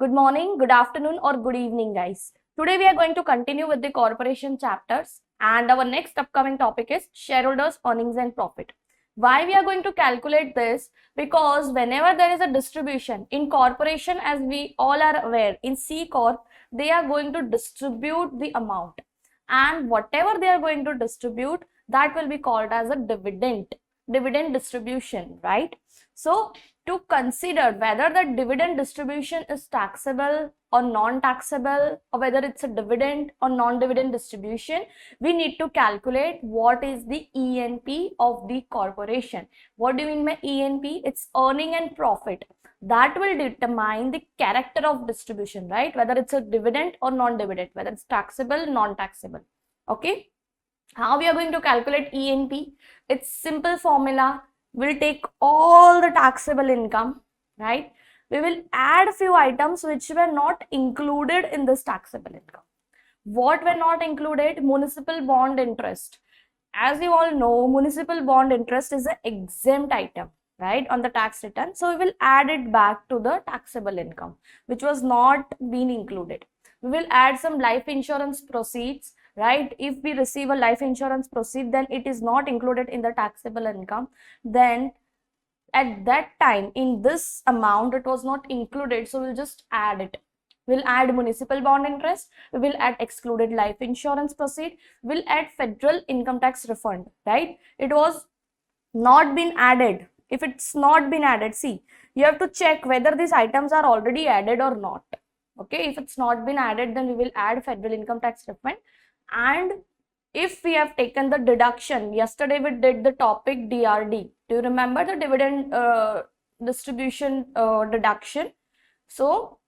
Good morning, good afternoon, or good evening, guys. Today we are going to continue with the corporation chapters, and our next upcoming topic is shareholders' earnings and profit. Why we are going to calculate this? Because whenever there is a distribution in corporation, as we all are aware, in C Corp, they are going to distribute the amount, and whatever they are going to distribute, that will be called as a dividend distribution, right? So to consider whether the dividend distribution is taxable or non-taxable, or whether it's a dividend or non-dividend distribution, we need to calculate what is the ENP of the corporation. What do you mean by ENP? It's earning and profit. That will determine the character of distribution, right? Whether it's a dividend or non-dividend, whether it's taxable, non-taxable. Okay. How we are going to calculate ENP? It's simple formula. We'll take all the taxable income, right? We will add few items which were not included in this taxable income. What were not included? Municipal bond interest. As you all know, municipal bond interest is an exempt item, right, on the tax return. So we will add it back to the taxable income, which was not been included. We will add some life insurance proceeds, right? If we receive a life insurance proceed, then it is not included in the taxable income. Then at that time, in this amount, it was not included. So we'll just add it. We'll add municipal bond interest. We will add excluded life insurance proceed. We'll add federal income tax refund, right? It was not been added. If it's not been added, see, you have to check whether these items are already added or not. Okay, if it's not been added, then we will add federal income tax refund. And if we have taken the deduction, yesterday we did the topic DRD. Do you remember the dividend distribution deduction? So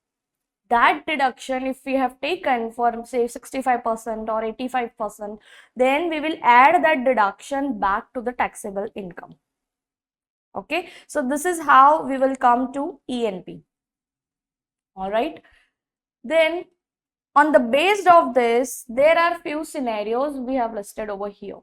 that deduction, if we have taken for say 65% or 85%, then we will add that deduction back to the taxable income. Okay, so this is how we will come to ENP. All right. Then on the basis of this, there are few scenarios we have listed over here.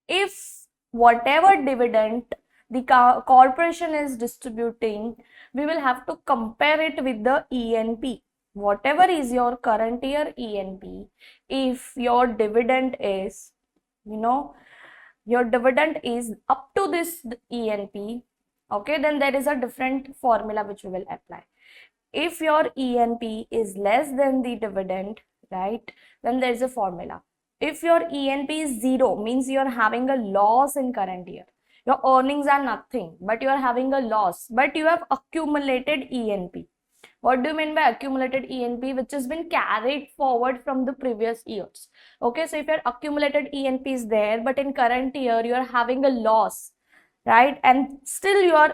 If whatever dividend the corporation is distributing, we will have to compare it with the ENP. Whatever is your current year ENP, if your dividend is, your dividend is up to this ENP, okay, then there is a different formula which we will apply. If your ENP is less than the dividend, right, then there is a formula. If your ENP is 0, means you are having a loss in current year. Your earnings are nothing, but you are having a loss, but you have accumulated ENP. What do you mean by accumulated ENP? Which has been carried forward from the previous years. Okay, so if your accumulated ENP is there, but in current year you are having a loss, right, and still you are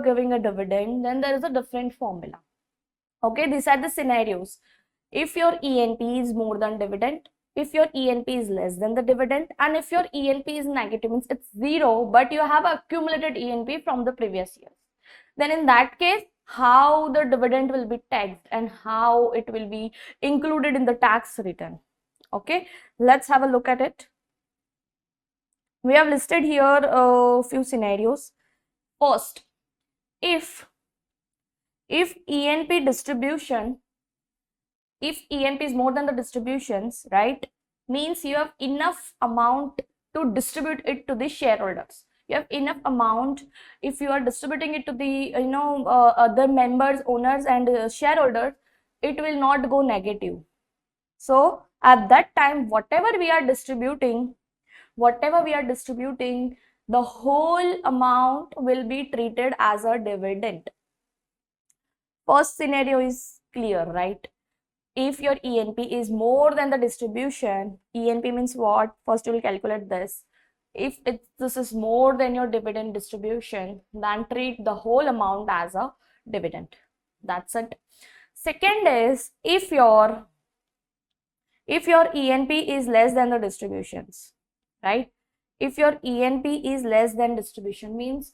giving a dividend, then there is a different formula. Okay, these are the scenarios. If your ENP is more than dividend, if your ENP is less than the dividend, and if your ENP is negative, means it's 0, but you have accumulated ENP from the previous years, then in that case, how the dividend will be taxed and how it will be included in the tax return. Okay, let's have a look at it. We have listed here a few scenarios. First, if ENP distribution, if ENP is more than the distributions, right, means you have enough amount to distribute it to the shareholders. You have enough amount. If you are distributing it to the other members, owners, and shareholders, it will not go negative. So at that time, whatever we are distributing, the whole amount will be treated as a dividend. First scenario is clear, right? If your ENP is more than the distribution, ENP means what? First you will calculate this. If this is more than your dividend distribution, then treat the whole amount as a dividend. That's it. Second is, if your ENP is less than the distributions, right? If your ENP is less than distribution, means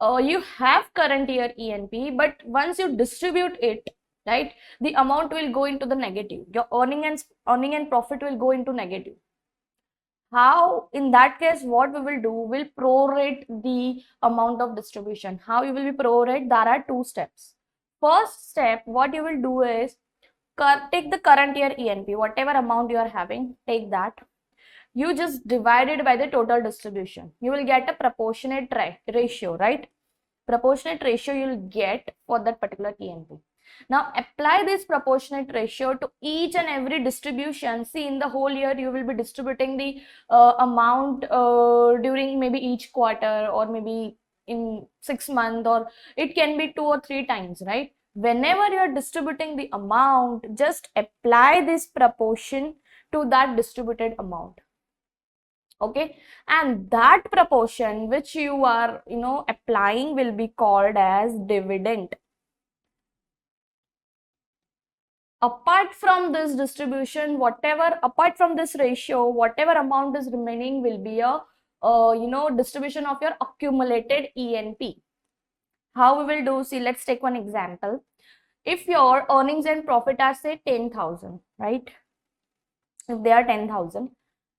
you have current year ENP, but once you distribute it, right, the amount will go into the negative. Your earning and profit will go into negative. How? In that case, what we will do, we'll prorate the amount of distribution. How you will be prorate? There are two steps. First step, what you will do is take the current year ENP, whatever amount you are having, take that. You just divide it by the total distribution. You will get a proportionate ratio, right? Proportionate ratio you will get for that particular ENP. Now apply this proportionate ratio to each and every distribution. See, in the whole year you will be distributing the amount during maybe each quarter, or maybe in 6 months, or it can be 2 or 3 times, right? Whenever you are distributing the amount, just apply this proportion to that distributed amount. Okay, and that proportion which you are applying will be called as dividend. Apart from this distribution, apart from this ratio, whatever amount is remaining will be a distribution of your accumulated ENP. How we will do? See, let's take one example. If your earnings and profit are say 10,000, right? If they are 10,000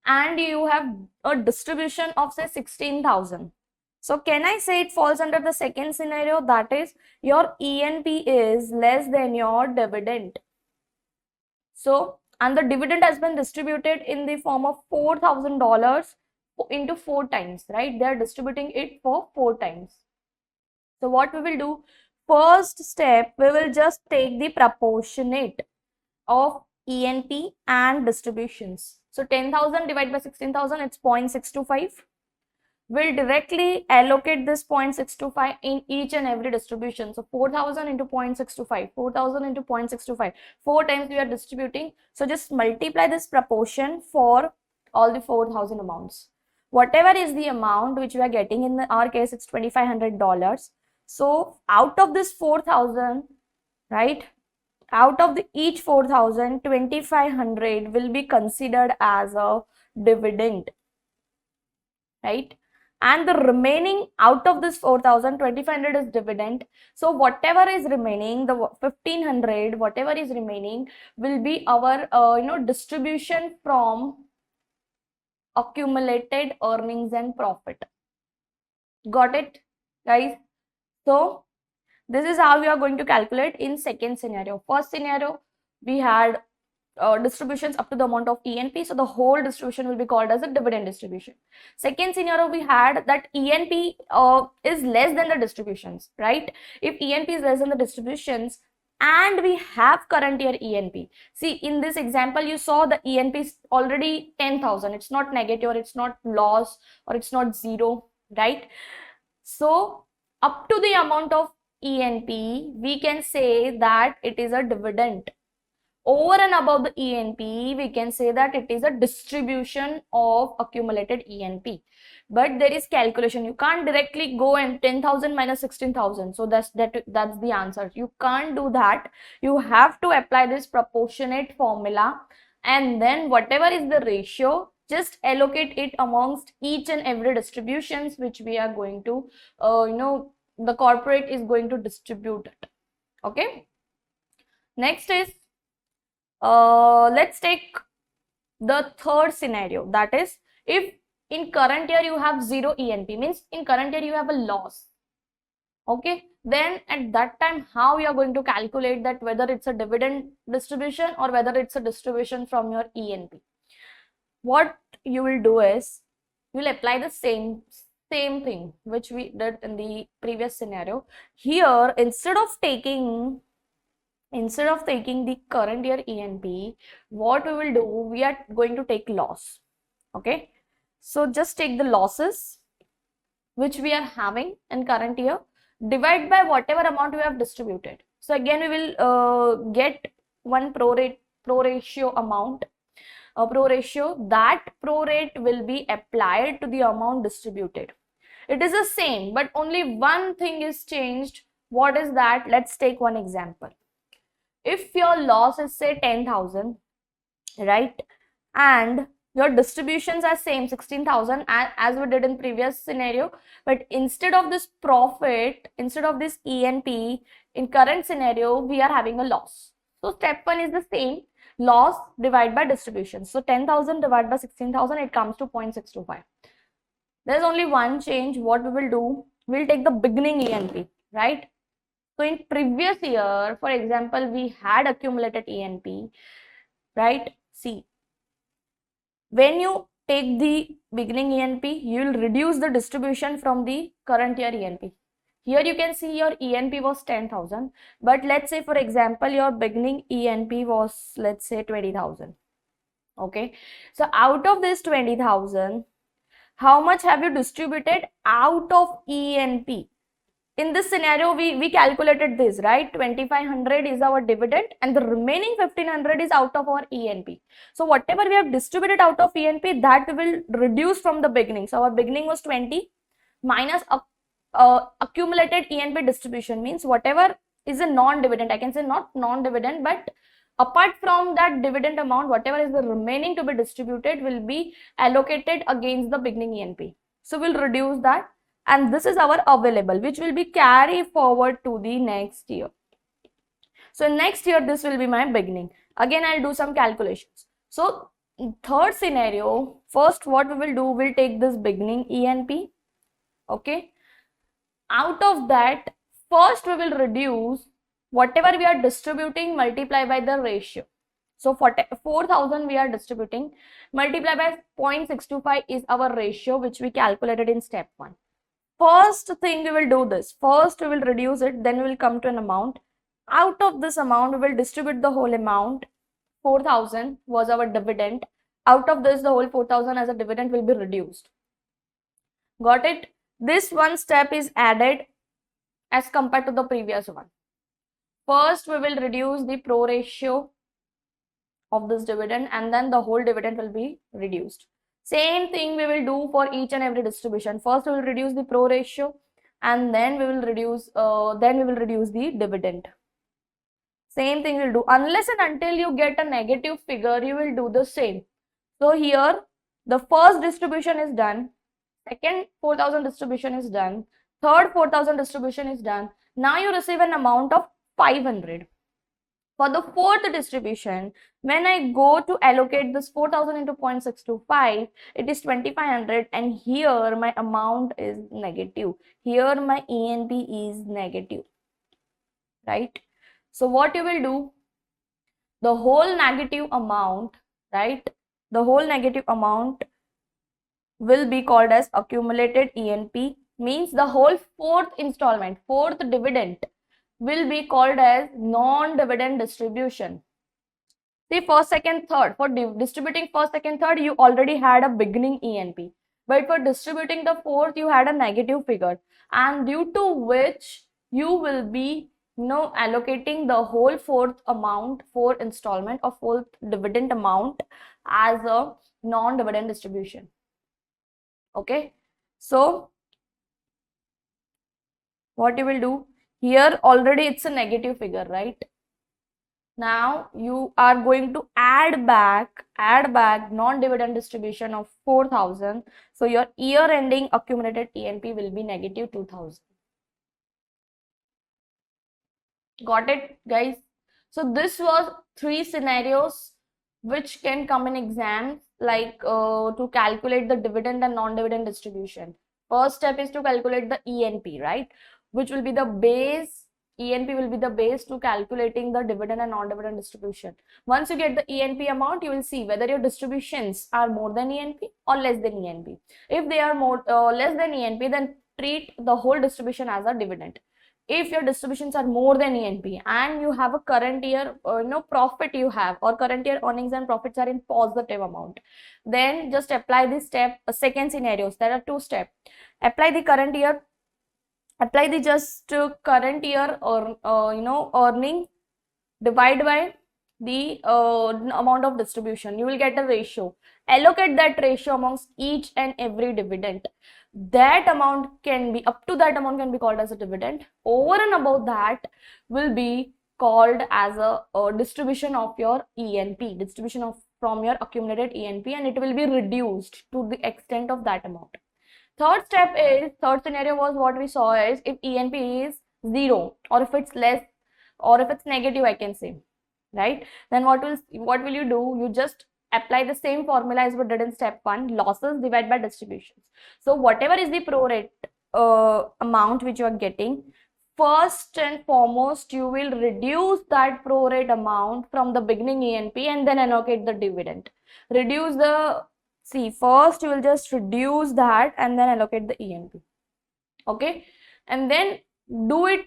and you have a distribution of say 16,000, so can I say it falls under the second scenario, that is your ENP is less than your dividend. So, and the dividend has been distributed in the form of $4,000 into 4 times, right? They are distributing it for 4 times. So what we will do? First step, we will just take the proportionate of ENP and distributions. So 10,000 divided by 16,000, it's 0.625. We'll directly allocate this 0.625 in each and every distribution. So 4,000 into 0.625, 4,000 into 0.625, 4 times we are distributing. So just multiply this proportion for all the 4,000 amounts. Whatever is the amount which we are getting, in our case, it's $2,500. So out of this 4,000, right? Out of each 4,000, 2,500 will be considered as a dividend, right? And the remaining out of this 4,000, 2,500 is dividend. So whatever is remaining, the 1,500, whatever is remaining will be our distribution from accumulated earnings and profit. Got it, guys? So this is how we are going to calculate in second scenario. First scenario, we had distributions up to the amount of ENP, so the whole distribution will be called as a dividend distribution. Second scenario, we had that ENP is less than the distributions, right? If ENP is less than the distributions and we have current year ENP, see, in this example you saw the ENP is already 10,000. It's not negative, or it's not loss, or it's not zero, right? So up to the amount of ENP, we can say that it is a dividend. Over and above the ENP, we can say that it is a distribution of accumulated ENP. But there is calculation. You can't directly go and 10,000 minus 16,000. So that's the answer. You can't do that. You have to apply this proportionate formula, and then whatever is the ratio, just allocate it amongst each and every distributions which we are going to, the corporate is going to distribute it. Okay. Next is, let's take the third scenario, that is if in current year you have 0 ENP, means in current year you have a loss. Okay, then at that time, how you are going to calculate that whether it's a dividend distribution or whether it's a distribution from your ENP? What you will do is, you will apply the same thing which we did in the previous scenario. Here, instead of taking the current year ENP, what we will do, we are going to take loss. Okay, so just take the losses which we are having in current year, divide by whatever amount we have distributed. So again, we will get one pro ratio amount, a pro ratio. That pro rate will be applied to the amount distributed. It is the same, but only one thing is changed. What is that? Let's take one example. If your loss is say 10,000, right, and your distributions are same 16,000 as we did in previous scenario, but instead of this profit, instead of this ENP, in current scenario we are having a loss. So step 1 is the same, loss divided by distribution. So 10,000 divided by 16,000, it comes to 0.625. There's only one change. What we will do, we'll take the beginning ENP, right? So in previous year, for example, we had accumulated ENP, right? See, when you take the beginning ENP, you will reduce the distribution from the current year ENP. Here you can see your ENP was 10,000, but let's say for example, your beginning ENP was, let's say, 20,000. Okay, so out of this 20,000, how much have you distributed out of ENP? In this scenario, we calculated this, right? 2,500 is our dividend and the remaining 1,500 is out of our ENP. So whatever we have distributed out of ENP, that will reduce from the beginning. So our beginning was 20 minus accumulated ENP distribution, means whatever is a non-dividend, I can say not non-dividend, but apart from that dividend amount, whatever is the remaining to be distributed will be allocated against the beginning ENP. So we'll reduce that, and this is our available, which will be carried forward to the next year. So next year, this will be my beginning. Again, I'll do some calculations. So third scenario, first what we will do, we'll take this beginning ENP. Okay. Out of that, first we will reduce whatever we are distributing, multiply by the ratio. So 4,000 we are distributing, multiply by 0.625 is our ratio, which we calculated in step 1. First thing we will do this. First we will reduce it, then we will come to an amount. Out of this amount, we will distribute the whole amount. 4,000 was our dividend. Out of this, the whole 4,000 as a dividend will be reduced. Got it? This one step is added as compared to the previous one. First, we will reduce the pro ratio of this dividend, and then the whole dividend will be reduced. Same thing we will do for each and every distribution. First, we will reduce the pro ratio, and then we will reduce the dividend. Same thing we'll do. Unless and until you get a negative figure, you will do the same. So here, the first distribution is done. Second 4,000 distribution is done. Third 4,000 distribution is done. Now you receive an amount of 500. For the fourth distribution, when I go to allocate this 4,000 into 0.625, it is 2,500, and here my amount is negative. Here my ENP is negative, right? So what you will do, the whole negative amount, right? The whole negative amount will be called as accumulated ENP, means the whole fourth installment, fourth dividend will be called as non-dividend distribution. See, first, second, third. For distributing first, second, third, you already had a beginning ENP. But for distributing the fourth, you had a negative figure. And due to which you will be allocating the whole fourth amount, fourth installment or fourth dividend amount as a non-dividend distribution. Okay. So what you will do, here already it's a negative figure, right? Now you are going to add back non-dividend distribution of 4,000. So your year ending accumulated ENP will be negative 2,000. Got it, guys? So this was 3 scenarios which can come in exams, like to calculate the dividend and non-dividend distribution. First step is to calculate the ENP, right? Which will be the base. ENP will be the base to calculating the dividend and non-dividend distribution. Once you get the ENP amount, you will see whether your distributions are more than ENP or less than ENP. If they are less than ENP, then treat the whole distribution as a dividend. If your distributions are more than ENP and you have a current year profit you have, or current year earnings and profits are in positive amount, then just apply this step. Second scenarios, there are 2 steps. Apply the current year, apply the just current year or earning, divide by the amount of distribution. You will get a ratio. Allocate that ratio amongst each and every dividend. That amount can be, up to that amount can be called as a dividend. Over and above that will be called as a distribution of your ENP, distribution of from your accumulated ENP, and it will be reduced to the extent of that amount. Third step is, third scenario was what we saw is if ENP is 0 or if it's less or if it's negative, I can say, right? Then what will you do? You just apply the same formula as we did in step 1, losses divided by distributions. So whatever is the pro rate amount which you are getting, first and foremost, you will reduce that pro rate amount from the beginning ENP and then allocate the dividend. Reduce the, see, first you will just reduce that and then allocate the ENP. Okay, and then do it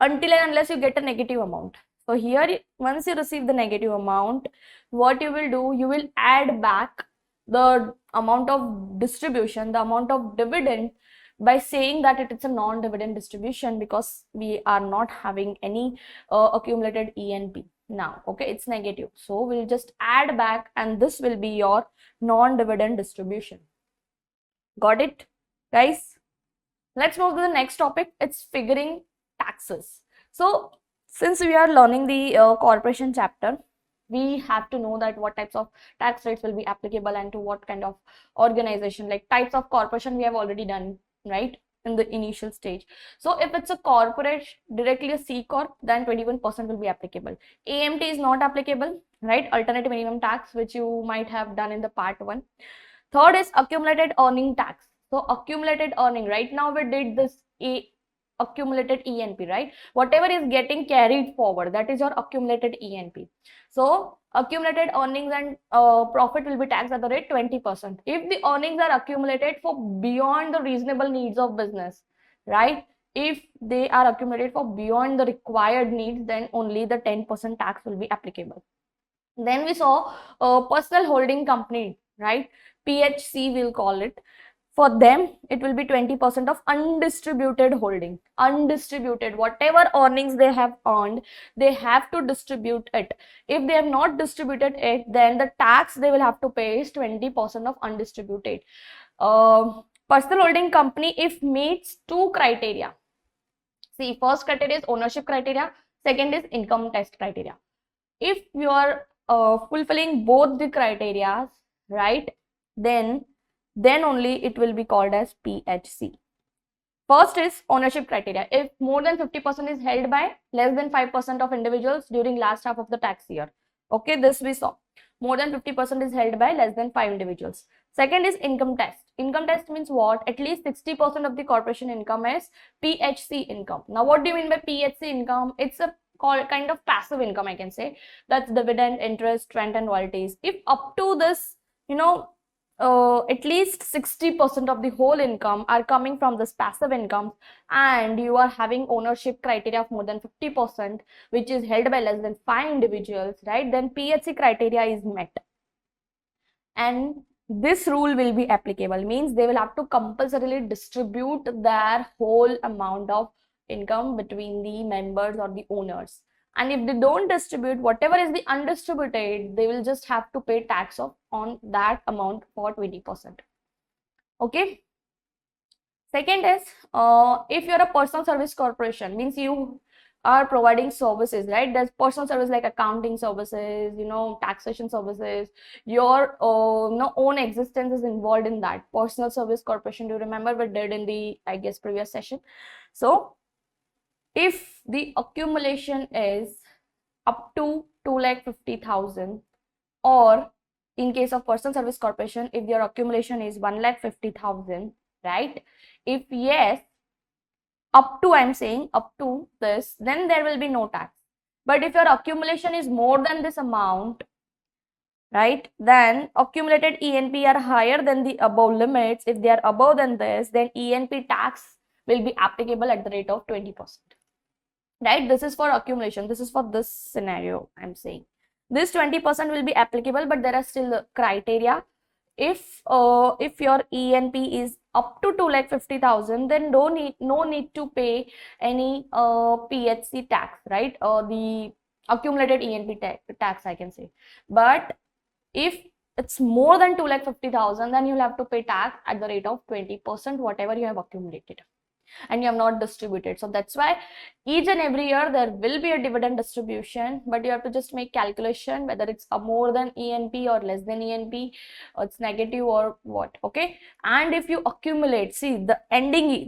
until and unless you get a negative amount. So here, once you receive the negative amount, what you will do, you will add back the amount of distribution, the amount of dividend, by saying that it is a non-dividend distribution because we are not having any accumulated ENP now. Okay, it's negative. So we'll just add back and this will be your non-dividend distribution. Got it, guys? Let's move to the next topic. It's figuring taxes. So since we are learning the corporation chapter, we have to know that what types of tax rates will be applicable and to what kind of organization, like types of corporation we have already done, right, in the initial stage. So if it's a corporate, directly a C corp, then 21% will be applicable. AMT is not applicable, right, alternative minimum tax, which you might have done in the part 1. Third is accumulated earning tax. So accumulated earning, right now we did this accumulated ENP, right? Whatever is getting carried forward, that is your accumulated ENP. So accumulated earnings and profit will be taxed at the rate 20%. If the earnings are accumulated for beyond the reasonable needs of business, right? If they are accumulated for beyond the required needs, then only the 10% tax will be applicable. Then we saw a personal holding company, right? PHC we'll call it. For them, it will be 20% of undistributed holding. Undistributed, whatever earnings they have earned, they have to distribute it. If they have not distributed it, then the tax they will have to pay is 20% of undistributed. Personal holding company, if meets 2 criteria. See, first criteria is ownership criteria, second is income test criteria. If you are fulfilling both the criteria, right, then only it will be called as PHC. First is ownership criteria. If more than 50% is held by less than 5% of individuals during last half of the tax year. Okay, this we saw. More than 50% is held by less than 5 individuals. Second is income test. Income test means what? At least 60% of the corporation income is PHC income. Now, what do you mean by PHC income? It's a kind of passive income, I can say. That's dividend, interest, rent, and royalties. If up to this, at least 60% of the whole income are coming from this passive income, and you are having ownership criteria of more than 50%, which is held by less than 5 individuals, right, then PHC criteria is met. And this rule will be applicable, means they will have to compulsorily distribute their whole amount of income between the members or the owners. And if they don't distribute, whatever is the undistributed, they will just have to pay tax on that amount for 20%. Okay. Second is, if you're a personal service corporation, means you are providing services, right? There's personal service like accounting services, taxation services. Your own existence is involved in that. Personal service corporation, do you remember we did in the, I guess, previous session? So if the accumulation is up to 2,50,000, or in case of personal service corporation, if your accumulation is 1,50,000, right? If yes, up to, I'm saying up to this, then there will be no tax. But if your accumulation is more than this amount, right, then accumulated ENP are higher than the above limits. If they are above than this, then ENP tax will be applicable at the rate of 20%. Right, this is for accumulation. This is for this scenario, I'm saying. This 20% will be applicable, but there are still criteria. If your ENP is up to 2,50,000, then no need to pay any PHC tax, right? The accumulated ENP tax, I can say. But if it's more than 2,50,000, then you'll have to pay tax at the rate of 20%, whatever you have accumulated and you have not distributed. So that's why each and every year there will be a dividend distribution, but you have to just make calculation whether it's a more than ENP or less than ENP, or it's negative or what. Okay, and if you accumulate, see the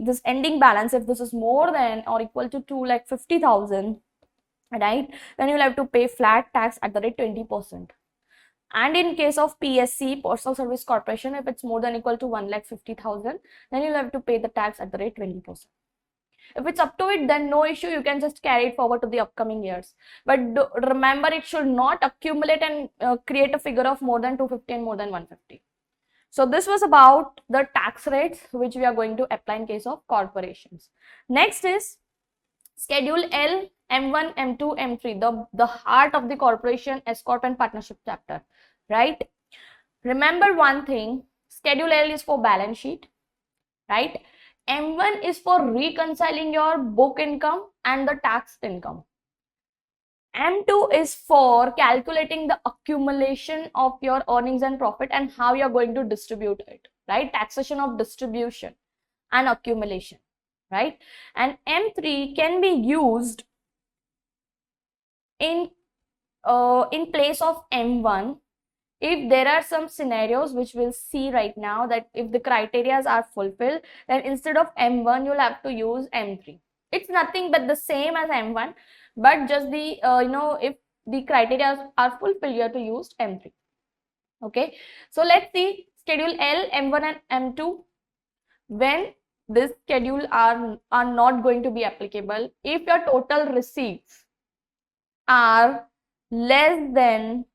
this ending balance, if this is more than or equal to 2,50,000, right, then you'll have to pay flat tax at the rate 20%. And in case of PSC, Personal Service Corporation, if it's more than equal to 1,50,000, then you'll have to pay the tax at the rate 20%. If it's up to it, then no issue, you can just carry it forward to the upcoming years. But remember, it should not accumulate and create a figure of more than 250 and more than 150. So this was about the tax rates which we are going to apply in case of corporations. Next is Schedule L, M1, M2, M3, the heart of the corporation, S Corp and partnership chapter, right? Remember one thing, Schedule L is for balance sheet, right? M1 is for reconciling your book income and the tax income. M2 is for calculating the accumulation of your earnings and profit and how you're going to distribute it, right? Taxation of distribution and accumulation, right? And M3 can be used in place of M1 if there are some scenarios which we'll see right now, that if the criteria are fulfilled, then instead of M1 you'll have to use M3. It's nothing but the same as M1, but just the if the criteria are fulfilled, you have to use M3. Okay, so let's see Schedule L, M1 and M2. When this schedule are not going to be applicable, if your total receipts are less than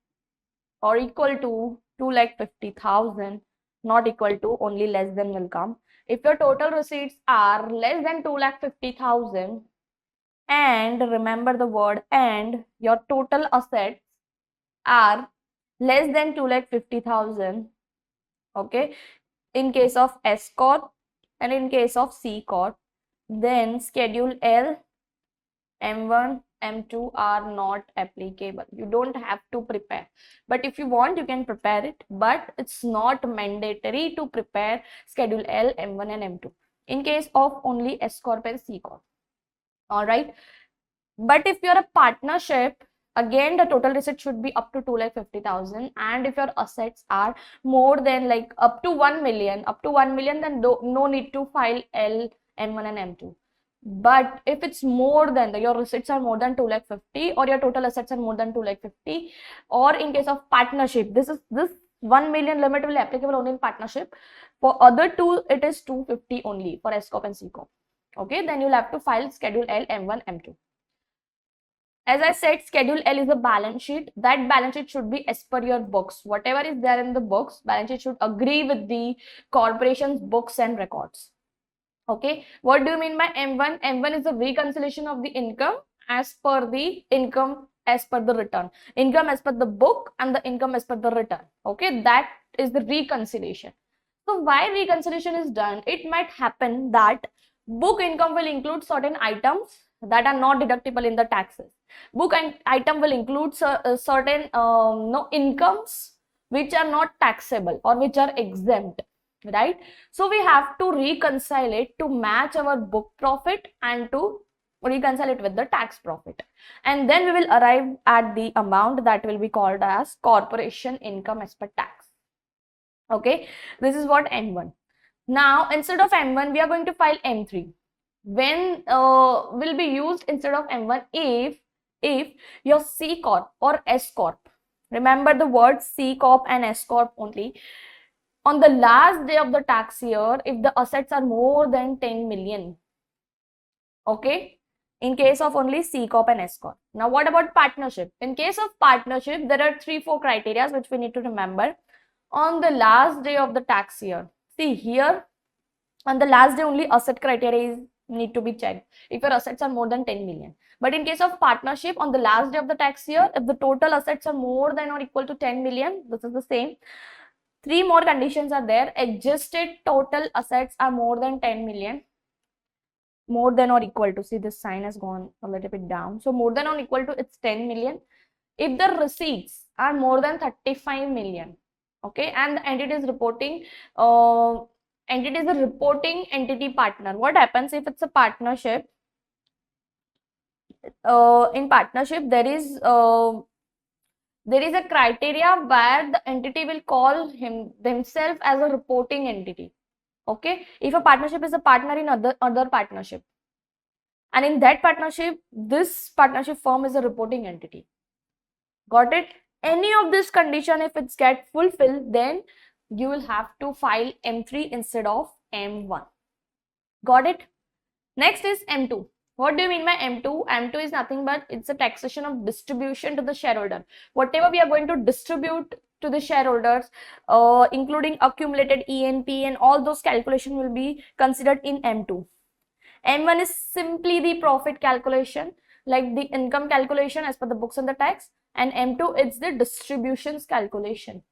or equal to 2,50,000, not equal to, only less than will come. If your total receipts are less than 2,50,000, and remember the word and, your total assets are less than 2,50,000, okay, in case of S Corp and in case of C Corp, then Schedule L, M1, M2 are not applicable. You don't have to prepare, but if you want, you can prepare it, but it's not mandatory to prepare Schedule L, M1 and M2 in case of only S Corp and C Corp. All right. But if you're a partnership, again the total receipt should be up to 2,50,000, and if your assets are more than like up to 1 million, then no need to file L, M1 and M2. But if it's more than your receipts are more than 2,50,000 or your total assets are more than 2,50,000, or in case of partnership, this 1 million limit will be applicable only in partnership. For other two, it is 250 only for S Corp and C Corp. Okay, then you'll have to file Schedule L, M1, M2. As I said, Schedule L is a balance sheet. That balance sheet should be as per your books. Whatever is there in the books, balance sheet should agree with the corporation's books and records. Okay, what do you mean by M1? M1 is the reconciliation of the income as per the income as per the return. Income as per the book and the income as per the return. Okay, that is the reconciliation. So why reconciliation is done? It might happen that book income will include certain items that are not deductible in the taxes. Book and item will include certain incomes which are not taxable or which are exempt, right? So we have to reconcile it to match our book profit and to reconcile it with the tax profit, and then we will arrive at the amount that will be called as corporation income as per tax. Okay, this is what M1. Now instead of M1 we are going to file M3. When will be used instead of M1? If your C Corp or S Corp, remember the word C Corp and S Corp only, on the last day of the tax year, if the assets are more than 10 million, okay, in case of only C Corp and S Corp. Now what about partnership? In case of partnership, there are 3-4 criteria which we need to remember. On the last day of the tax year, see here, on the last day only asset criteria need to be checked if your assets are more than 10 million. But in case of partnership, on the last day of the tax year, if the total assets are more than or equal to 10 million, this is the same. 3 more conditions are there. Adjusted total assets are more than 10 million. More than or equal to, see this sign has gone a little bit down. So more than or equal to, it's 10 million. If the receipts are more than 35 million, okay, and the entity is reporting, entity is a reporting entity partner. What happens if it's a partnership? In partnership, there is a criteria where the entity will call themselves as a reporting entity. Okay, if a partnership is a partner in other partnership, and in that partnership, this partnership firm is a reporting entity. Got it? Any of this condition, if it's get fulfilled, then you will have to file M3 instead of M1. Got it? Next is M2. What do you mean by M2? M2 is nothing but it's a taxation of distribution to the shareholder. Whatever we are going to distribute to the shareholders, including accumulated ENP and all those calculation will be considered in M2. M1 is simply the profit calculation, like the income calculation as per the books and the tax, and M2 it's the distributions calculation.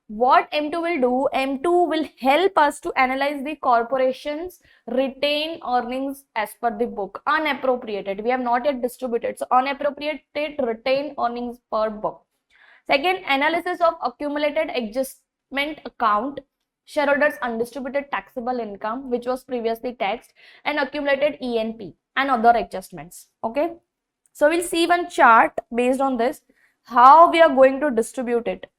What M2 will do, M2 will help us to analyze the corporation's retained earnings as per the book, unappropriated. We have not yet distributed. So unappropriated retained earnings per book. Second, analysis of accumulated adjustment account, shareholders undistributed taxable income, which was previously taxed, and accumulated ENP and other adjustments. Okay. So we'll see one chart based on this, how we are going to distribute it.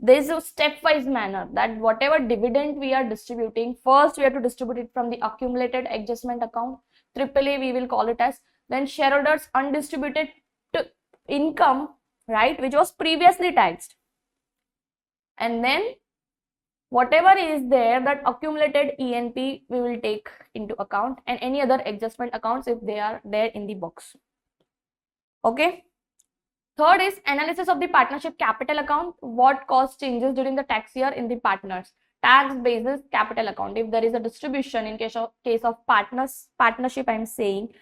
There is a stepwise manner that whatever dividend we are distributing, first we have to distribute it from the accumulated adjustment account, AAA we will call it as, then shareholders undistributed income, right, which was previously taxed, and then whatever is there, that accumulated ENP we will take into account, and any other adjustment accounts if they are there in the box. Okay. Third is analysis of the partnership capital account. What cost changes during the tax year in the partners? Tax basis capital account. If there is a distribution in case of partnership, I'm saying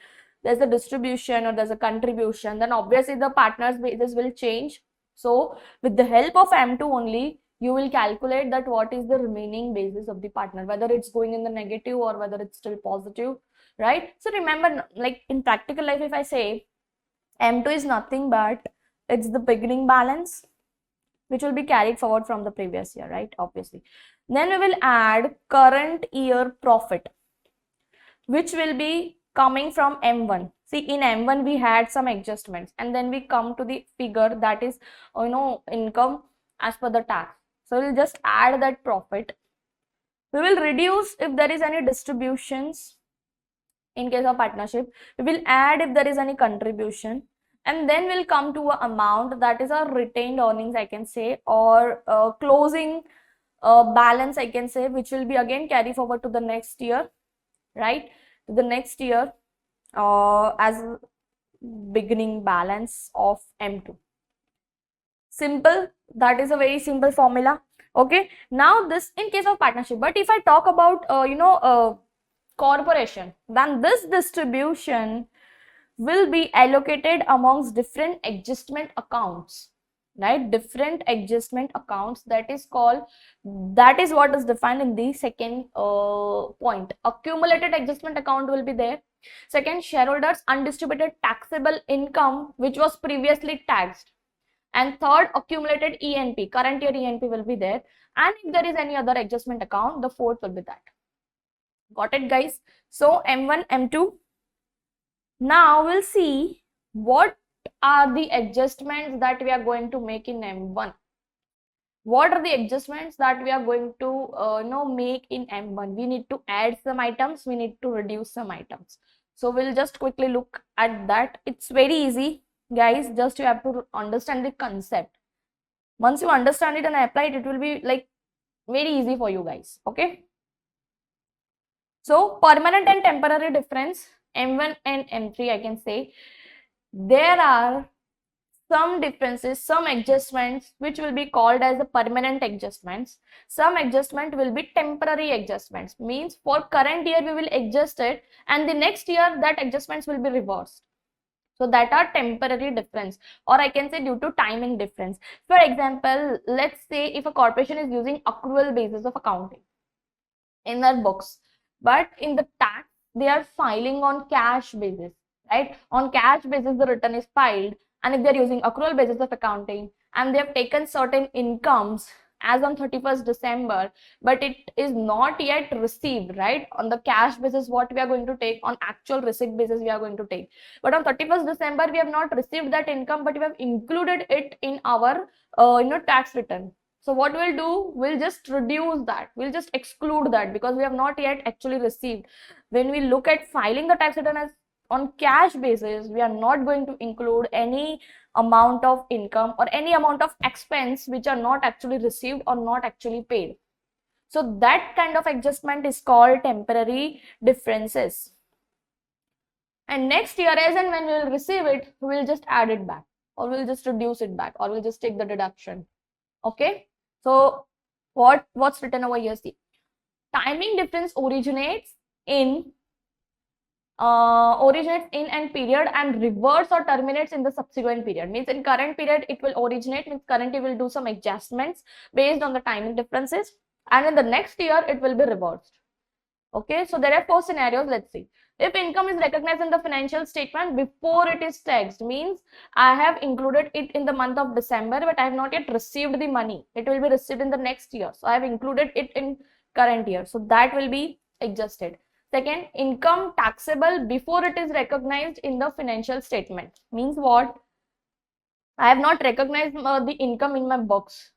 there's a distribution or there's a contribution, then obviously the partners basis will change. So with the help of M2 only, you will calculate that what is the remaining basis of the partner, whether it's going in the negative or whether it's still positive, right? So remember, like in practical life, if I say M2 is nothing but it's the beginning balance which will be carried forward from the previous year, right? Obviously. Then we will add current year profit, which will be coming from M1. See, in M1 we had some adjustments, and then we come to the figure that is, income as per the tax. So we'll just add that profit. We will reduce if there is any distributions in case of partnership. We will add if there is any contribution. And then we'll come to an amount that is our retained earnings, I can say, or closing balance, I can say, which will be again carry forward to the next year, right? To the next year as beginning balance of M2. Simple. That is a very simple formula. Okay. Now this in case of partnership. But if I talk about, corporation, then this distribution will be allocated amongst different adjustment accounts, right? Different adjustment accounts, that is what is defined in the second point. Accumulated adjustment account will be there. Second, shareholders undistributed taxable income, which was previously taxed. And third, accumulated ENP, current year ENP will be there. And if there is any other adjustment account, the fourth will be that. Got it, guys? So M1, M2. Now we'll see what are the adjustments that we are going to make in M1. What are the adjustments that we are going to make in M1? We need to add some items, we need to reduce some items. So we'll just quickly look at that. It's very easy, guys. Just you have to understand the concept. Once you understand it and apply it, it will be like very easy for you guys. Okay. So permanent and temporary difference, M1 and M3, I can say there are some differences, some adjustments which will be called as the permanent adjustments. Some adjustment will be temporary adjustments, means for current year we will adjust it and the next year that adjustments will be reversed. So that are temporary difference, or I can say due to timing difference. For example, let's say if a corporation is using accrual basis of accounting in their books, but in the tax they are filing on cash basis, right? On cash basis the return is filed, and if they are using accrual basis of accounting and they have taken certain incomes as on 31st December, but it is not yet received, right? On the cash basis what we are going to take, on actual receipt basis we are going to take, but on 31st December we have not received that income, but we have included it in our tax return. So what we'll do, we'll just reduce that, we'll just exclude that because we have not yet actually received. When we look at filing the tax return as on cash basis, we are not going to include any amount of income or any amount of expense which are not actually received or not actually paid. So that kind of adjustment is called temporary differences. And next year, as and when we will receive it, we will just add it back, or we'll just reduce it back, or we'll just take the deduction. Okay. So what's written over here? See, timing difference originates in an period and reverts or terminates in the subsequent period. Means in current period it will originate, means currently will do some adjustments based on the timing differences, and in the next year it will be reversed. Okay, so there are 4 scenarios. Let's see. If income is recognized in the financial statement before it is taxed, means I have included it in the month of December, but I have not yet received the money. It will be received in the next year. So I have included it in current year. So that will be adjusted. Second, income taxable before it is recognized in the financial statement. Means what? I have not recognized the income in my books.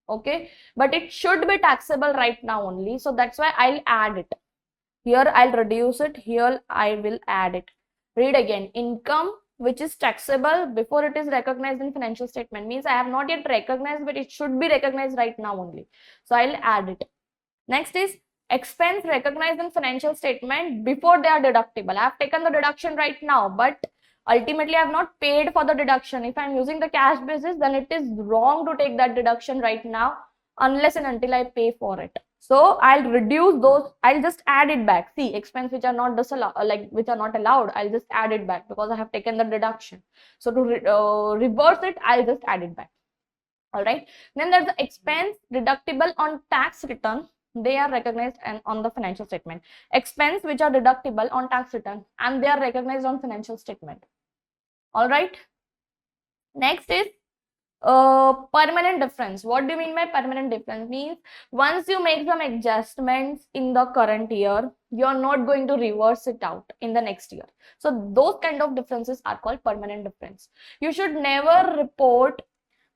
Okay, but it should be taxable right now only. So that's why I'll add it. Here I'll reduce it. Here I will add it. Read again. Income which is taxable before it is recognized in financial statement, means I have not yet recognized, but it should be recognized right now only. So I'll add it. Next is expense recognized in financial statement before they are deductible. I have taken the deduction right now, but ultimately I have not paid for the deduction. If I'm using the cash basis, then it is wrong to take that deduction right now unless and until I pay for it. So I'll reduce those. I'll just add it back. See, expense which are not disallowed, which are not allowed, I'll just add it back because I have taken the deduction. So to reverse it, I'll just add it back. All right. Then there's the expense deductible on tax return. They are recognized and on the financial statement. Expense which are deductible on tax return and they are recognized on financial statement. All right. Next is permanent difference. What do you mean by permanent difference? Means once you make some adjustments in the current year, you are not going to reverse it out in the next year. So those kind of differences are called permanent difference. You should never report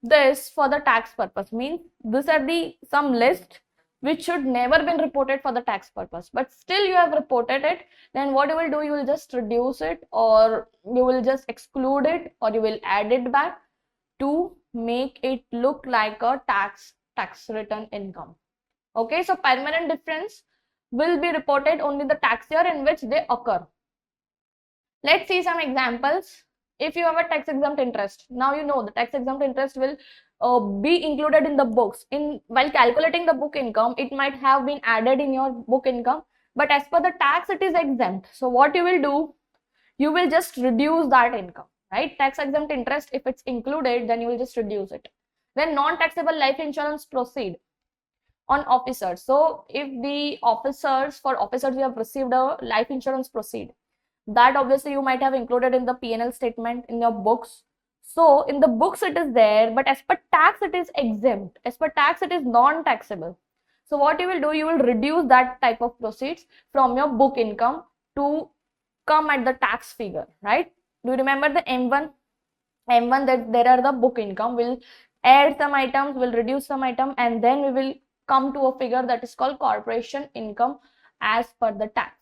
this for the tax purpose. Means these are the some list which should never been reported for the tax purpose, but still you have reported it. Then what you will do, you will just reduce it, or you will just exclude it, or you will add it back to make it look like a tax return income. Okay, so permanent difference will be reported only the tax year in which they occur. Let's see some examples. If you have a tax exempt interest, now you know the tax exempt interest will be included in the books. While calculating the book income, it might have been added in your book income, but as per the tax it is exempt. So what you will do, you will just reduce that income, right? Tax exempt interest, if it's included, then you will just reduce it. Then non-taxable life insurance proceed on officers. So if the for officers you have received a life insurance proceed, that obviously you might have included in the P&L statement in your books. So in the books it is there, but as per tax it is exempt. As per tax it is non-taxable. So what you will do, you will reduce that type of proceeds from your book income to come at the tax figure, right? Do you remember the M1? M1, that there are the book income. We'll add some items, we'll reduce some item, and then we will come to a figure that is called corporation income as per the tax.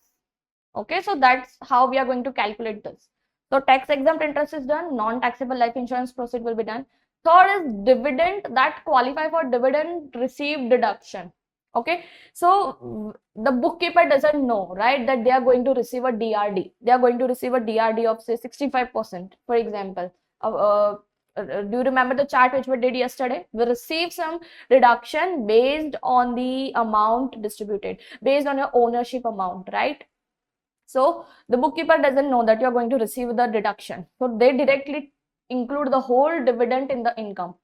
Okay, so that's how we are going to calculate this. So tax exempt interest is done, non-taxable life insurance proceed will be done. Third is dividend that qualify for dividend received deduction. Okay, so the bookkeeper doesn't know, right, that they are going to receive a DRD. They are going to receive a DRD of say 65%, for example. Do you remember the chart which we did yesterday? We received some deduction based on the amount distributed, based on your ownership amount, right? So the bookkeeper doesn't know that you're going to receive the deduction. So they directly include the whole dividend in the income.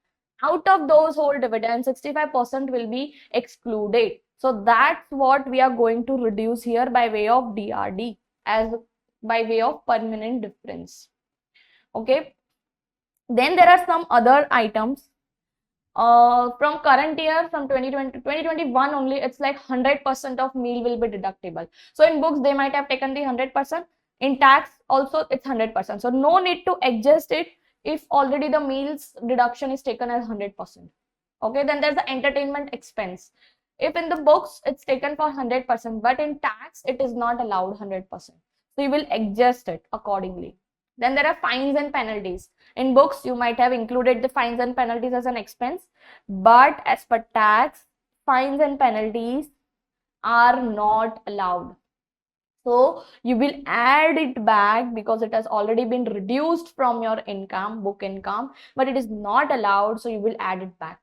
Out of those whole dividends, 65% will be excluded. So that's what we are going to reduce here by way of DRD, as by way of permanent difference. Okay. Then there are some other items. From current year, from 2020 to 2021 only, it's like 100% of meal will be deductible. So in books they might have taken the 100%. In tax also it's 100%. So no need to adjust it if already the meals deduction is taken as 100%. Okay, then there's the entertainment expense. If in the books it's taken for 100%, but in tax it is not allowed 100%. So you will adjust it accordingly. Then there are fines and penalties. In books, you might have included the fines and penalties as an expense, but as per tax, fines and penalties are not allowed. So you will add it back because it has already been reduced from your income, book income, but it is not allowed, so you will add it back.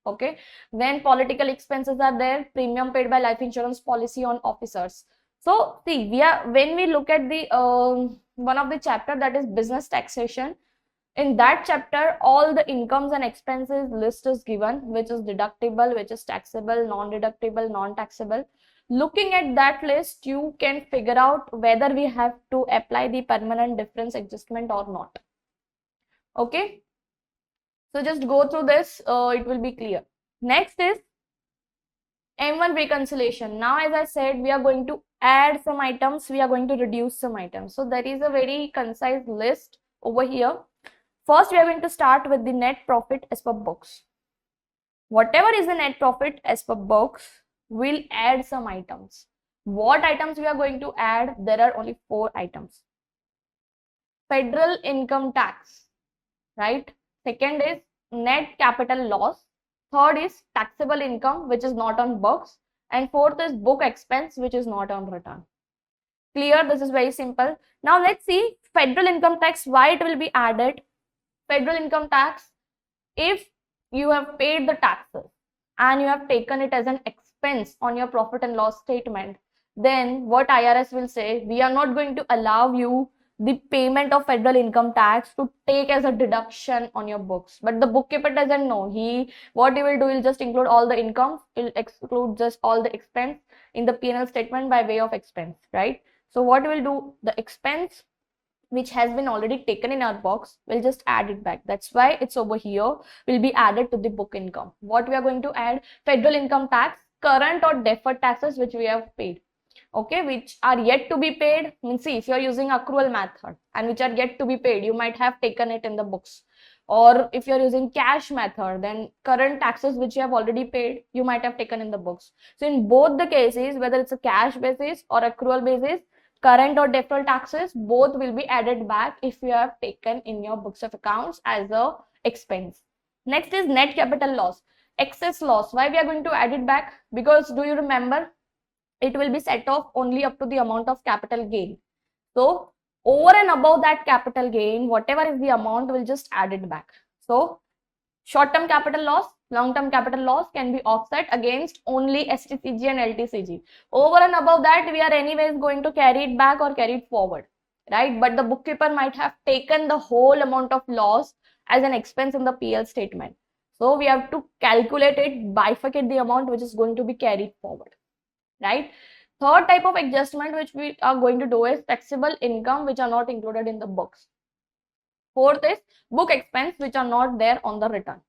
Okay. When political expenses are there, premium paid by life insurance policy on officers. So see, when we look at the one of the chapter, that is business taxation. In that chapter, all the incomes and expenses list is given, which is deductible, which is taxable, non-deductible, non-taxable. Looking at that list, you can figure out whether we have to apply the permanent difference adjustment or not. Okay. So just go through this, it will be clear. Next is M1 reconciliation. Now, as I said, we are going to add some items, we are going to reduce some items. So there is a very concise list over here. First, we are going to start with the net profit as per books. Whatever is the net profit as per books, we'll add some items. What items we are going to add? There are only 4 items. Federal income tax, right? Second is net capital loss. Third is taxable income, which is not on books. And fourth is book expense, which is not on return. Clear? This is very simple. Now let's see federal income tax, why it will be added. Federal income tax, if you have paid the taxes and you have taken it as an expense on your profit and loss statement, then what IRS will say, we are not going to allow you the payment of federal income tax to take as a deduction on your books. But the bookkeeper doesn't know. What he will do, he'll just include all the income, he'll exclude just all the expense in the P&L statement by way of expense, right? So what we will do, the expense which has been already taken in our box, we'll just add it back. That's why it's over here, will be added to the book income. What we are going to add? Federal income tax, current or deferred taxes which we have paid, okay, which are yet to be paid. Means, see, if you are using accrual method and which are yet to be paid, you might have taken it in the books. Or if you're using cash method, then current taxes which you have already paid, you might have taken in the books. So in both the cases, whether it's a cash basis or accrual basis, current or deferred taxes, both will be added back if you have taken in your books of accounts as a expense. Next is net capital loss, excess loss. Why we are going to add it back? Because do you remember, it will be set off only up to the amount of capital gain. So over and above that capital gain, whatever is the amount, we'll just add it back. So short-term capital loss, long-term capital loss can be offset against only STCG and LTCG. Over and above that, we are anyways going to carry it back or carry it forward, right? But the bookkeeper might have taken the whole amount of loss as an expense in the PL statement. So we have to calculate it, bifurcate the amount which is going to be carried forward, right? Third type of adjustment which we are going to do is taxable income which are not included in the books. Fourth is book expense which are not there on the return.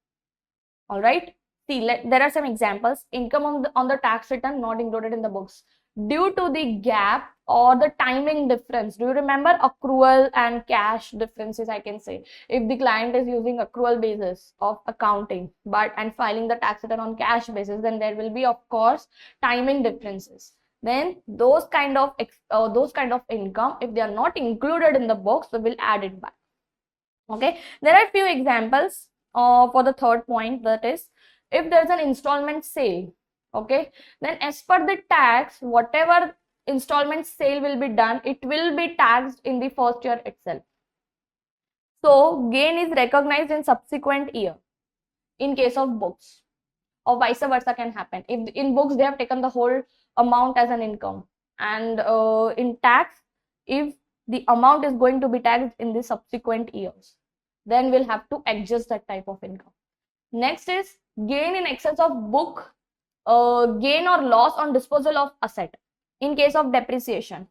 All right. See, there are some examples. Income on the tax return not included in the books due to the gap or the timing difference. Do you remember accrual and cash differences? I can say if the client is using accrual basis of accounting and filing the tax return on cash basis, then there will be, of course, timing differences. Then those kind of income, if they are not included in the books, we will add it back. Okay, there are few examples for the third point, that is if there's an installment sale, okay, then as per the tax, whatever installment sale will be done, it will be taxed in the first year itself. So gain is recognized in subsequent year in case of books, or vice versa can happen. If in books they have taken the whole amount as an income, and in tax, if the amount is going to be taxed in the subsequent years, then we'll have to adjust that type of income. Next is gain in excess of book, gain or loss on disposal of asset in case of depreciation.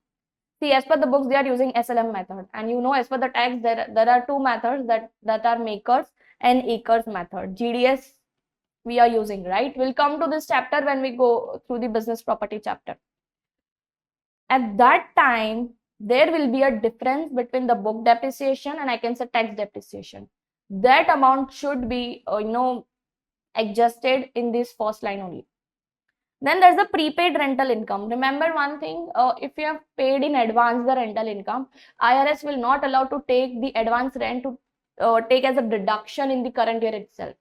See, as per the books, they are using SLM method, and you know, as per the tax, there are two methods that are makers and acres method. GDS we are using, right? We'll come to this chapter when we go through the business property chapter. At that time, there will be a difference between the book depreciation and I can say tax depreciation. That amount should be adjusted in this first line only. Then there's the prepaid rental income. Remember one thing, if you have paid in advance the rental income, IRS will not allow to take the advance rent to take as a deduction in the current year itself.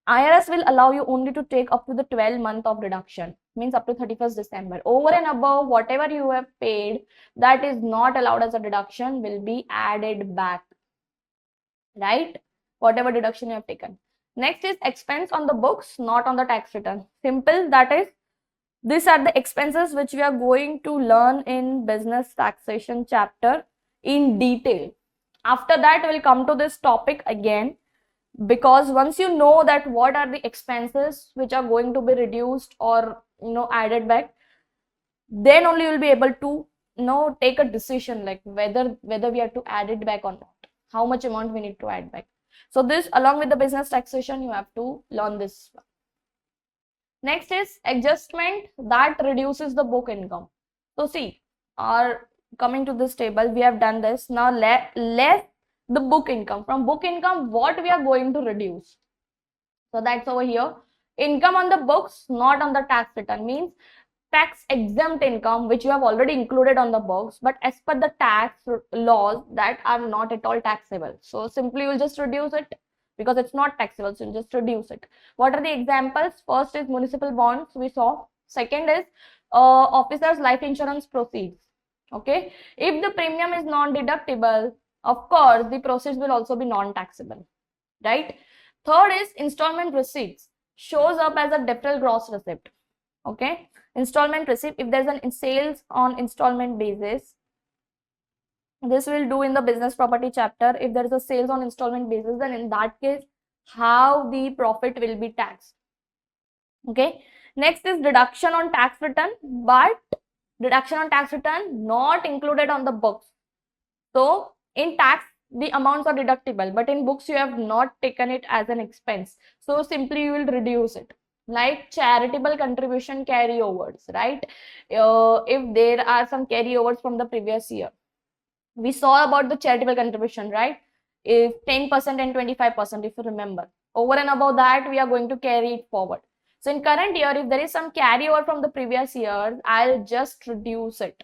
IRS will allow you only to take up to the 12 month of deduction, means up to 31st December. Over and above whatever you have paid that is not allowed as a deduction will be added back, right? Whatever deduction you have taken. Next is expense on the books, not on the tax return. Simple, that is, these are the expenses which we are going to learn in business taxation chapter in detail. After that, we'll come to this topic again, because once you know that what are the expenses which are going to be reduced or added back, then only you will be able to take a decision like whether we have to add it back or not, how much amount we need to add back. So this, along with the business taxation, you have to learn this one. Next is adjustment that reduces the book income. So see, coming to this table, we have done this. Now less the book income. From book income, what we are going to reduce? So that's over here. Income on the books, not on the tax return, means tax exempt income which you have already included on the books, but as per the tax laws that are not at all taxable. So simply you will just reduce it because it's not taxable, so you just reduce it. What are the examples? First is municipal bonds, we saw. Second is officers life insurance proceeds. Okay, if the premium is non-deductible, of course the proceeds will also be non-taxable, right? Third is installment receipts, shows up as a deferral gross receipt. Okay, installment receipt, if there's an sales on installment basis, this will do in the business property chapter. If there is a sales on installment basis, then in that case how the profit will be taxed. Okay, next is deduction on tax return, but deduction on tax return not included on the books. So in tax the amounts are deductible, but in books you have not taken it as an expense, so simply you will reduce it. Like charitable contribution carryovers, right? If there are some carryovers from the previous year, we saw about the charitable contribution, right? If 10% and 25%, if you remember, over and above that we are going to carry it forward. So in current year, if there is some carryover from the previous year, I'll just reduce it,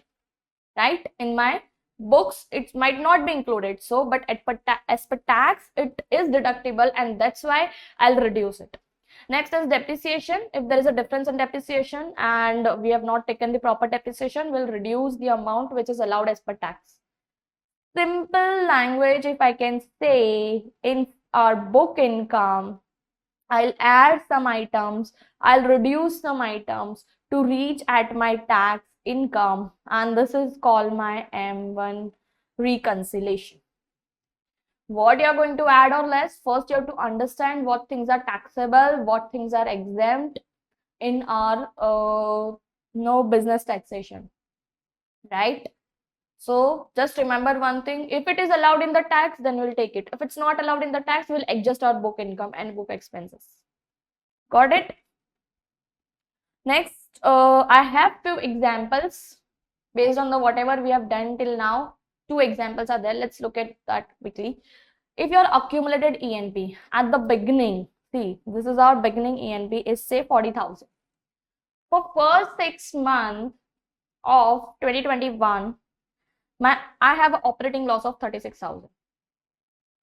right? In my books it might not be included, so but as per tax it is deductible, and that's why I'll reduce it. Next is depreciation. If there is a difference in depreciation and we have not taken the proper depreciation, we'll reduce the amount which is allowed as per tax. Simple language, if I can say, in our book income, I'll add some items, I'll reduce some items to reach at my tax income, and this is called my M1 reconciliation. What you are going to add or less? First you have to understand what things are taxable, what things are exempt in our business taxation, right? So just remember one thing, if it is allowed in the tax, then we'll take it. If it's not allowed in the tax, we'll adjust our book income and book expenses. Got it? Next, I have few examples based on the whatever we have done till now. Two examples are there. Let's look at that quickly. If your accumulated ENP at the beginning, see, this is our beginning ENP is say 40,000. For first 6 months of 2021, I have an operating loss of 36,000.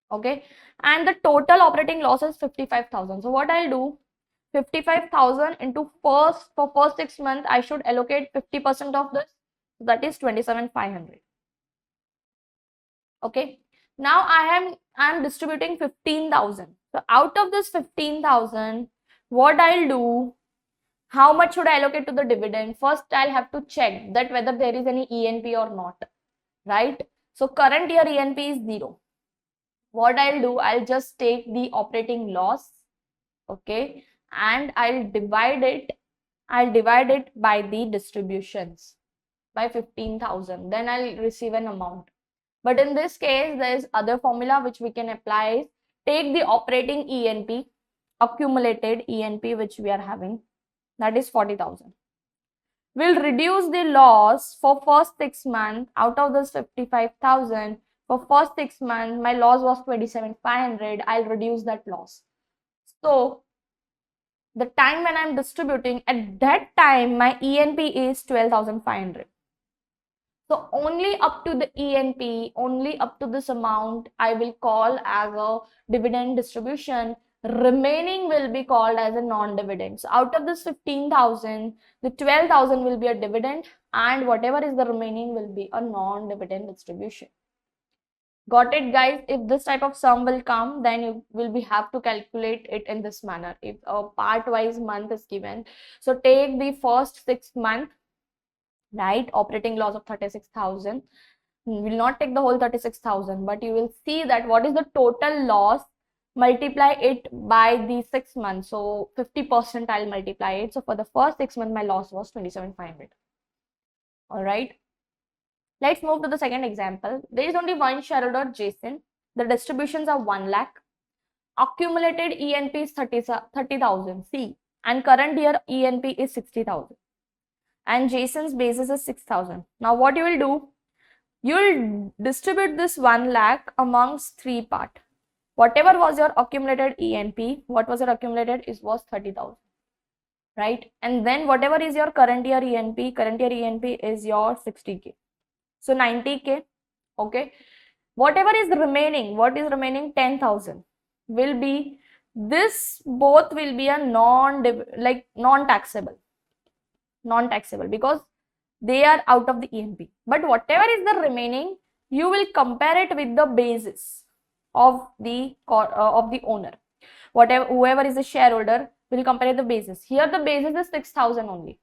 Okay, and the total operating loss is 55,000. So what I'll do, 55,000 into for first 6 months, I should allocate 50% of this. That is 27,500. Okay, now I am distributing 15,000. So out of this 15,000, what I'll do, how much should I allocate to the dividend? First, I'll have to check that whether there is any ENP or not, right? So current year ENP is 0. What I'll do, I'll just take the operating loss, okay, and I'll divide it by the distributions by 15,000. Then I'll receive an amount. But in this case, there is other formula which we can apply. Take the operating ENP, accumulated ENP which we are having, that is 40,000. We'll reduce the loss for first 6 months. Out of this 55,000, for first 6 months, my loss was 27,500. I'll reduce that loss. So the time when I'm distributing, at that time, my ENP is 12,500. So only up to the ENP, only up to this amount, I will call as a dividend distribution. remaining will be called as a non-dividend. So out of this 15,000, the 12,000 will be a dividend, and whatever is the remaining will be a non-dividend distribution. Got it, guys? If this type of sum will come, then you will be have to calculate it in this manner. If a part-wise month is given, so take the first 6 month, right? Operating loss of 36,000. We will not take the whole 36,000, but you will see that what is the total loss. Multiply it by the 6 months. So 50% I'll multiply it. So for the first 6 months, my loss was 27,500. All right. Let's move to the second example. There is only one shareholder, Jason. The distributions are 1 lakh. Accumulated ENP is 30,000. C. And current year ENP is 60,000. And Jason's basis is 6,000. Now what you will do? You will distribute this 1 lakh amongst 3 parts. Whatever was your accumulated ENP, what was your accumulated was 30,000, right? And then whatever is your current year ENP is your 60K. So 90K, okay? Whatever is remaining, what is remaining? 10,000 will be, this both will be a non-taxable because they are out of the ENP. But whatever is the remaining, you will compare it with the basis of the owner. Whoever is the shareholder will compare the basis. Here the basis is 6,000 only.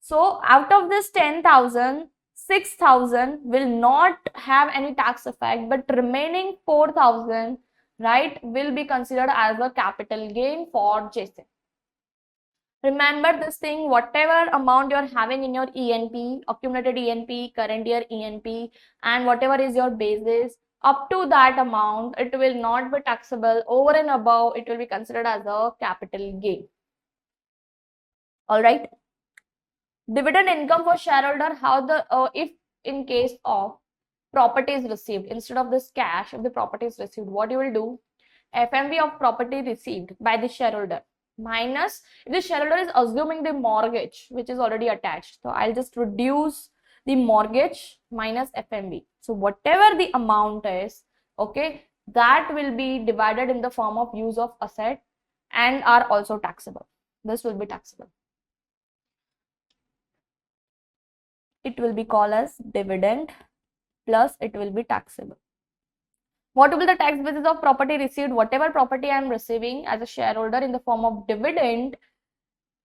So out of this 10,000, 6,000 will not have any tax effect, but remaining 4,000, right, will be considered as a capital gain for Jason. Remember this thing, whatever amount you are having in your ENP, accumulated ENP, current year ENP, and whatever is your basis, up to that amount, it will not be taxable. Over and above, it will be considered as a capital gain. All right. Dividend income for shareholder, how the, if in case of property is received, instead of this cash, if the property is received, what you will do? FMV of property received by the shareholder minus, if the shareholder is assuming the mortgage, which is already attached. So I'll just reduce the mortgage minus FMV. So whatever the amount is, okay, that will be divided in the form of use of asset and are also taxable. This will be taxable. It will be called as dividend plus it will be taxable. What will be the tax basis of property received? Whatever property I am receiving as a shareholder in the form of dividend,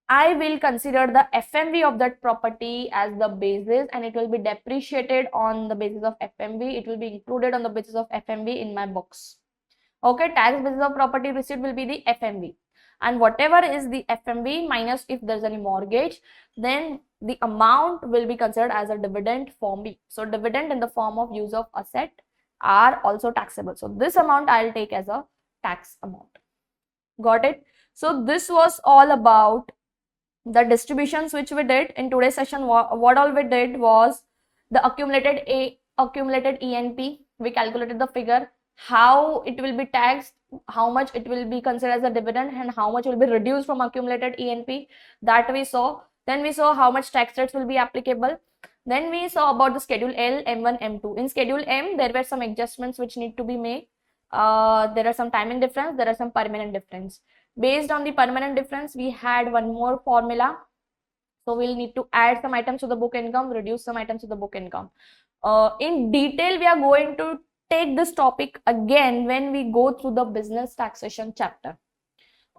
I will consider the FMV of that property as the basis, and it will be depreciated on the basis of FMV. It will be included on the basis of FMV in my books. Okay, tax basis of property received will be the FMV. And whatever is the FMV minus if there's any mortgage, then the amount will be considered as a dividend for me. So dividend in the form of use of asset are also taxable. So this amount I'll take as a tax amount. Got it? So this was all about the distributions which we did in today's session. What all we did was the accumulated ENP. We calculated the figure, how it will be taxed, how much it will be considered as a dividend, and how much will be reduced from accumulated ENP. That we saw. Then we saw how much tax rates will be applicable. Then we saw about the schedule L, M1, M2. In schedule M, there were some adjustments which need to be made. There are some timing difference, there are some permanent difference. Based on the permanent difference, we had one more formula. So we'll need to add some items to the book income, reduce some items to the book income. In detail, we are going to take this topic again when we go through the business taxation chapter.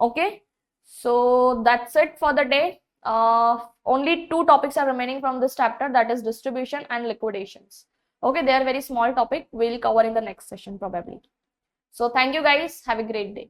Okay, so that's it for the day. Only 2 topics are remaining from this chapter, that is distribution and liquidations. Okay, they are very small topic. We'll cover in the next session probably. So thank you guys. Have a great day.